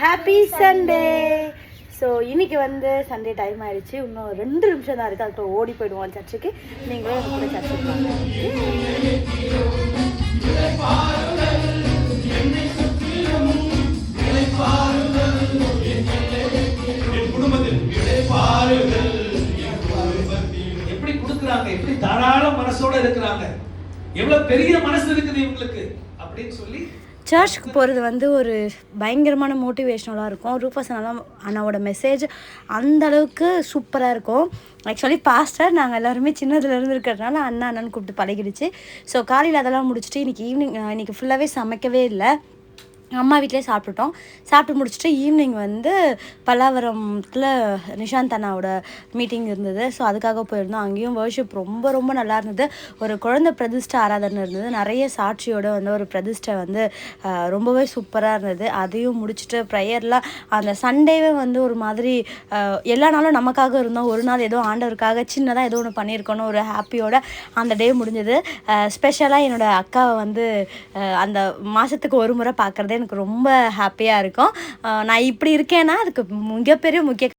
Happy Sunday. So இன்னைக்கு வந்து Sunday time ஆயிடுச்சு. இன்னும் 2 நிமிஷம் தான் இருக்குது. அதுக்கு ஓடி போயிடுவோம் சர்ச்சுக்கு. நீங்களும் எனக்கு கூட சர்ச்சுக்கு வாங்க. எப்படி கொடுக்குறாங்க, எப்படி தாராள மனசோட இருக்கிறாங்க, எவ்வளவு பெரிய மனசு இருக்குது இவங்களுக்கு அப்படின்னு சொல்லி சர்ச்சுக்கு போகிறது வந்து ஒரு பயங்கரமான மோட்டிவேஷ்னலாக இருக்கும். ரூபஸ் அண்ணாவோட மெசேஜ் அந்த அளவுக்கு சூப்பராக இருக்கும். ஆக்சுவலி பாஸ்டர் நாங்கள் எல்லாருமே சின்னதுலேருந்து இருக்கிறதுனால அண்ணான்னு கூப்பிட்டு பழகிடுச்சு. ஸோ காலையில் அதெல்லாம் முடிச்சுட்டு இன்றைக்கி ஃபுல்லாகவே சமைக்கவே இல்லை. அம்மா வீட்டிலே சாப்பிட்டுட்டோம். சாப்பிட்டு முடிச்சுட்டு ஈவினிங் வந்து பல்லாவரத்தில் நிஷாந்த் அண்ணாவோட மீட்டிங் இருந்தது. ஸோ அதுக்காக போயிருந்தோம். அங்கேயும் வர்ஷிப் ரொம்ப ரொம்ப நல்லா இருந்தது. ஒரு குழந்தை பிரதிஷ்டை ஆராதனை இருந்தது. நிறைய சாட்சியோட வந்து ஒரு பிரதிஷ்டை வந்து ரொம்பவே சூப்பராக இருந்தது. அதையும் முடிச்சுட்டு ப்ரேயர்லாம் அந்த சண்டேவே வந்து ஒரு மாதிரி எல்லா நாளும் நமக்காக இருந்தோம். ஒரு நாள் ஏதோ ஆண்டவருக்காக சின்னதாக ஏதோ ஒன்று பண்ணியிருக்கணும் ஒரு ஹாப்பியோட அந்த டே முடிஞ்சது. ஸ்பெஷலாக என்னோடய அக்காவை வந்து அந்த மாதத்துக்கு ஒரு முறை பார்க்குறதே எனக்கு ரொம்ப ஹாப்பியாக இருக்கும். நான் இப்படி இருக்கேன்னா அதுக்கு மிகப்பெரிய முக்கிய